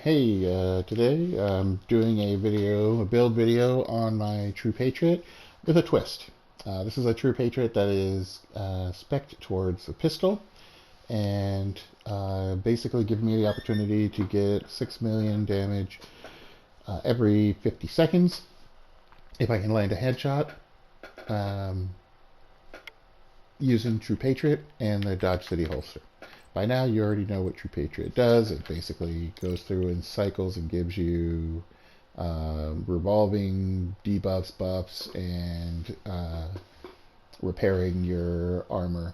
Today I'm doing a build video on my True Patriot with a twist. This is a True Patriot that is spec'd towards a pistol and basically giving me the opportunity to get 6 million damage every 50 seconds if I can land a headshot using True Patriot and the Dodge City holster. By now, you already know what True Patriot does. It basically goes through in cycles and gives you revolving debuffs, buffs, and repairing your armor.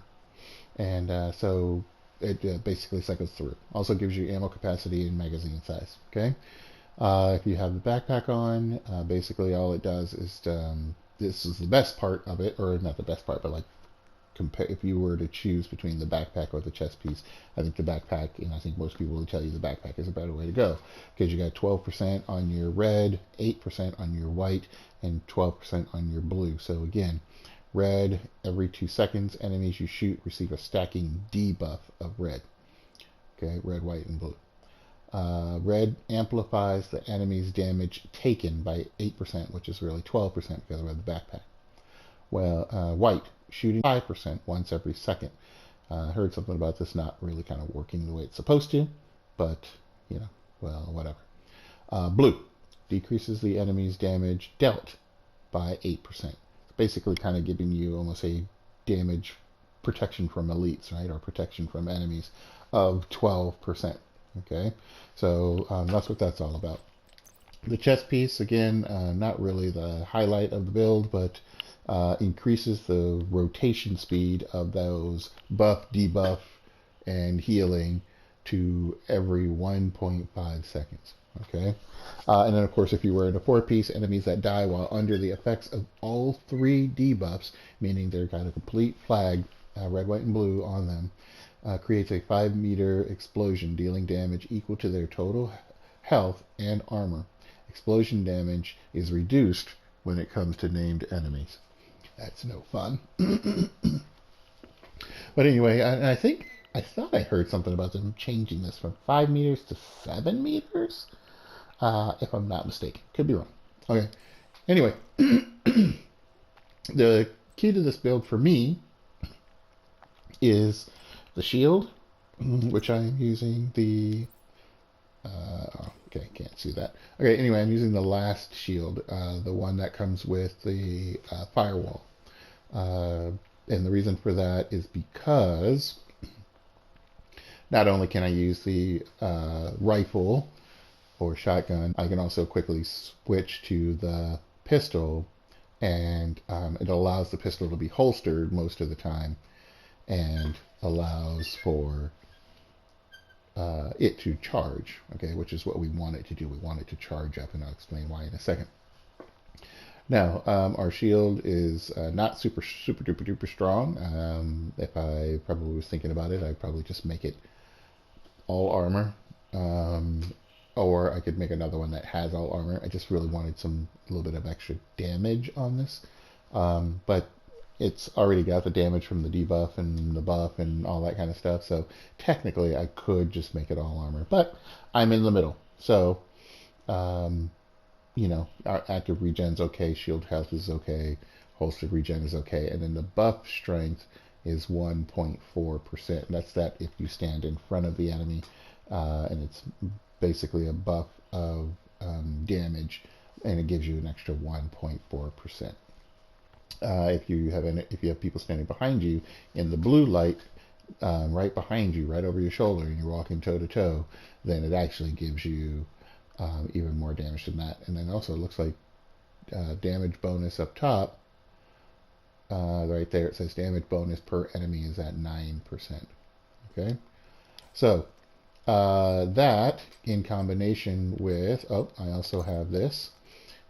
And so it basically cycles through. Also gives you ammo capacity and magazine size. Okay. If you have the backpack on, basically all it does is this is the best part of it, or not the best part, but like if you were to choose between the backpack or the chest piece, I think the backpack, and I think most people will tell you the backpack is a better way to go, because you got 12% on your red, 8% on your white, and 12% on your blue. So again, red, every 2 seconds, enemies you shoot receive a stacking debuff of red. Okay, red, white, and blue. Red amplifies the enemy's damage taken by 8%, which is really 12% because of the backpack. Well, white, shooting 5% once every second. I heard something about this not really kind of working the way it's supposed to, but, you know, well, whatever. Blue, decreases the enemy's damage dealt by 8%. It's basically kind of giving you almost a damage protection from elites, right, or protection from enemies of 12%. Okay, so that's what that's all about. The chest piece, again, not really the highlight of the build, but increases the rotation speed of those buff, debuff, and healing to every 1.5 seconds. Okay, and then of course, if you were in a 4-piece, enemies that die while under the effects of all 3 debuffs, meaning they've got a complete flag, red, white, and blue on them, creates a 5-meter explosion, dealing damage equal to their total health and armor. Explosion damage is reduced when it comes to named enemies. That's no fun. But anyway, I thought I heard something about them changing this from 5 meters to 7 meters, if I'm not mistaken. Could be wrong. Okay. Anyway, the key to this build for me is the shield, which I'm using the okay, can't see that. Okay, anyway, I'm using the last shield, the one that comes with the Firewall. And the reason for that is because not only can I use the rifle or shotgun, I can also quickly switch to the pistol, and it allows the pistol to be holstered most of the time, and allows for it to charge, okay, which is what we want it to do. We want it to charge up, and I'll explain why in a second. Now, our shield is not super duper duper strong. If I probably was thinking about it, I'd probably just make it all armor, or I could make another one that has all armor. I just really wanted a little bit of extra damage on this, but it's already got the damage from the debuff and the buff and all that kind of stuff. So technically I could just make it all armor, but I'm in the middle. So, you know, our active regen's okay. Shield health is okay. Holstered regen is okay. And then the buff strength is 1.4%. That's that if you stand in front of the enemy, and it's basically a buff of damage, and it gives you an extra 1.4%. If you have people standing behind you in the blue light, right behind you, right over your shoulder, and you're walking toe to toe, then it actually gives you even more damage than that. And then also it looks like damage bonus up top, right there. It says damage bonus per enemy is at 9%. Okay, so that in combination with I also have this,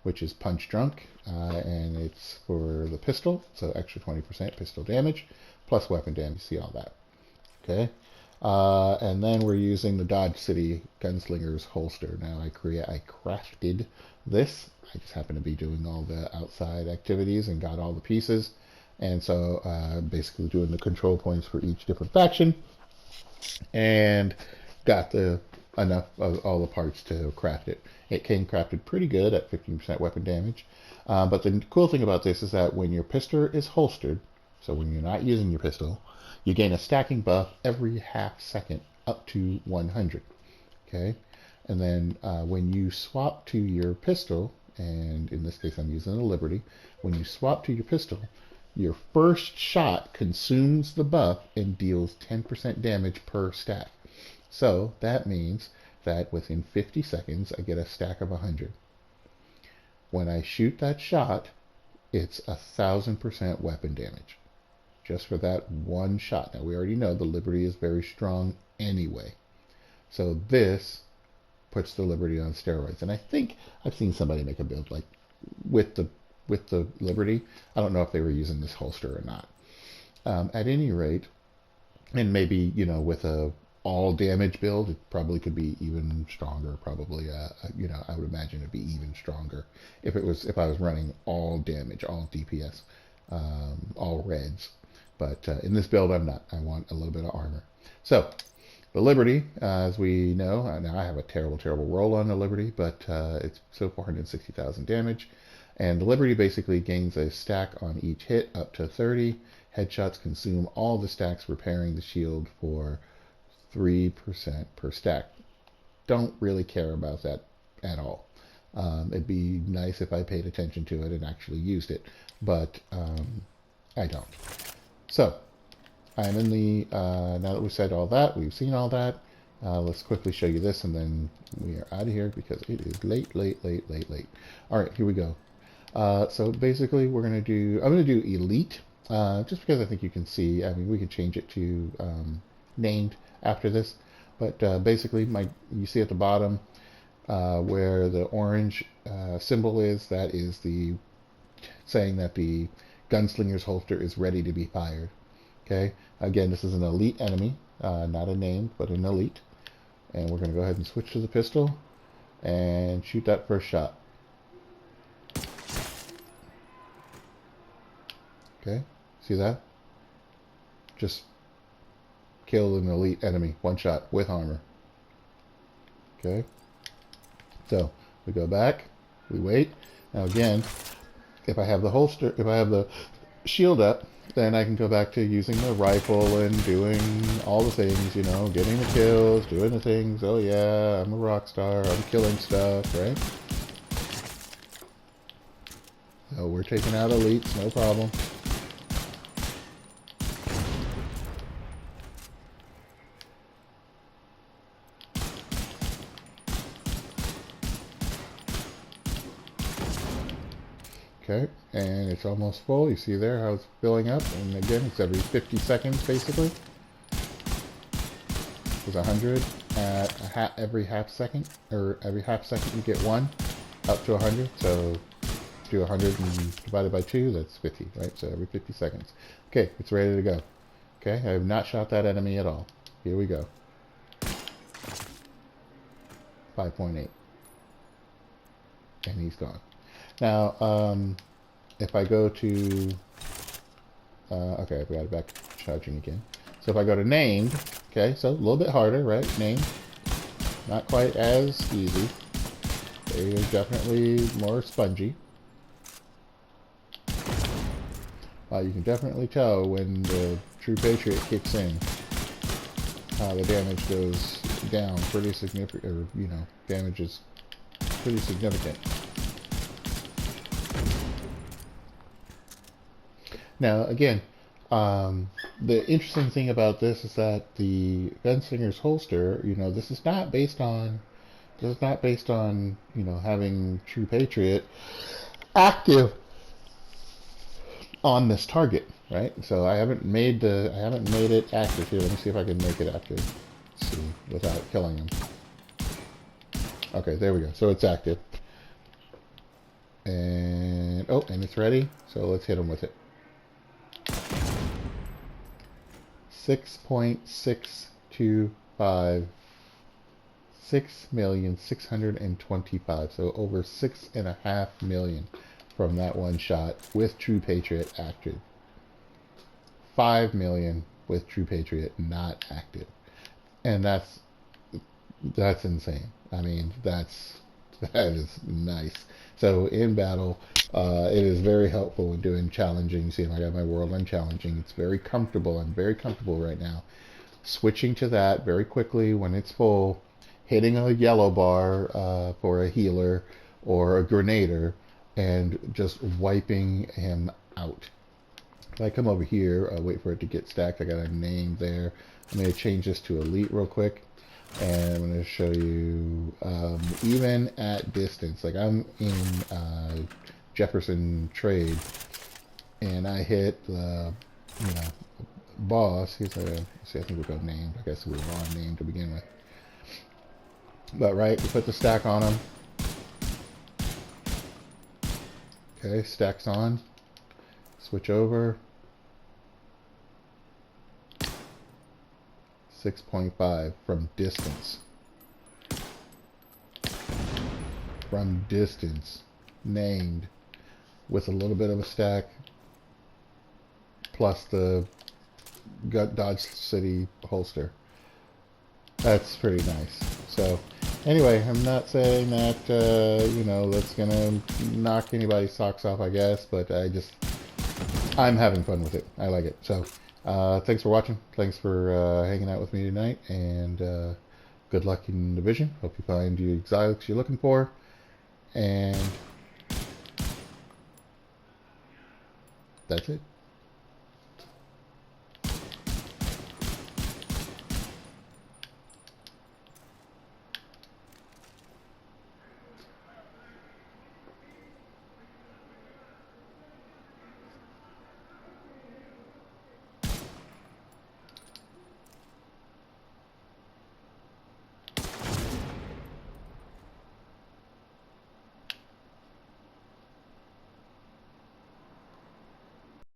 which is Punch Drunk, and it's for the pistol, so extra 20% pistol damage, plus weapon damage. See all that. Okay, and then we're using the Dodge City Gunslinger's holster. Now I crafted this. I just happen to be doing all the outside activities and got all the pieces, and so basically doing the control points for each different faction, and got the enough of all the parts to craft it. It came crafted pretty good at 15% weapon damage. But the cool thing about this is that when your pistol is holstered, so when you're not using your pistol, you gain a stacking buff every half second up to 100. Okay, and then when you swap to your pistol, and in this case I'm using a Liberty, when you swap to your pistol, your first shot consumes the buff and deals 10% damage per stack. So that means that within 50 seconds I get a stack of 100. When I shoot that shot, it's 1,000% weapon damage. Just for that one shot. Now we already know the Liberty is very strong anyway. So this puts the Liberty on steroids. And I think I've seen somebody make a build like with the Liberty. I don't know if they were using this holster or not. At any rate, and maybe, you know, with a all damage build, it probably could be even stronger. Probably, you know, I would imagine it'd be even stronger if I was running all damage, all DPS, all reds. But in this build, I'm not. I want a little bit of armor. So the Liberty, as we know, now I have a terrible, terrible roll on the Liberty, but it's still 460,000 damage. And the Liberty basically gains a stack on each hit up to 30. Headshots consume all the stacks, repairing the shield for 3% per stack. Don't really care about that at all. It'd be nice if I paid attention to it and actually used it, but I don't. So I'm in the, now that we've said all that, we've seen all that, let's quickly show you this and then we are out of here because it is late. All right, here we go. So basically I'm going to do Elite, just because I think you can see, I mean, we could change it to named after this, but basically you see at the bottom where the orange symbol is, that is the saying that the gunslinger's holster is ready to be fired. Okay, again, this is an elite enemy, not a named, but an elite. And we're going to go ahead and switch to the pistol and shoot that first shot. Okay, see that? Just kill an elite enemy, one shot with armor. Okay, so we go back, we wait. Now again, if I have the holster, if I have the shield up, then I can go back to using the rifle and doing all the things, you know, getting the kills, doing the things. Oh yeah, I'm a rock star, I'm killing stuff, right? So we're taking out elites, no problem. Okay, and it's almost full. You see there how it's filling up, and again, it's every 50 seconds basically. It's 100 at every half second, or every half second you get one, up to 100. So do 100 and divided by 2, that's 50, right? So every 50 seconds. Okay, it's ready to go. Okay, I have not shot that enemy at all. Here we go. 5.8. And he's gone. Now, if I go to, okay, I've got it back charging again. So if I go to named, okay, so a little bit harder, right? Named, not quite as easy. They are definitely more spongy. You can definitely tell when the True Patriot kicks in, the damage goes down pretty significant, or, you know, damage is pretty significant. Now, again, the interesting thing about this is that the gunslinger's holster, you know, this is not based on, you know, having True Patriot active on this target, right? So I haven't made it active here. Let me see if I can make it active. Let's see, without killing him. Okay, there we go. So it's active. And, oh, and it's ready. So let's hit him with it. 6.625, 6,625,000, so over 6.5 million from that one shot with True Patriot active. 5 million with True Patriot not active. And that's That's insane. I mean, that is nice. So in battle, it is very helpful when doing challenging. See, I got my world on challenging. It's very comfortable. I'm very comfortable right now. Switching to that very quickly when it's full, hitting a yellow bar for a healer or a grenader, and just wiping him out. If I come over here, wait for it to get stacked. I got a name there. I'm going to change this to elite real quick. And I'm going to show you even at distance. Like I'm in Jefferson Trade, and I hit the boss. He's a, see, I think we got named. I guess we were on name to begin with. But right, we put the stack on him. Okay, stacks on. Switch over. 6.5 from distance. From distance. Named. With a little bit of a stack. Plus the Dodge City holster. That's pretty nice. So, anyway, I'm not saying that, that's gonna knock anybody's socks off, I guess, but I'm having fun with it. I like it. So, thanks for watching. Thanks for hanging out with me tonight, and good luck in Division. Hope you find the exotics you're looking for, and that's it.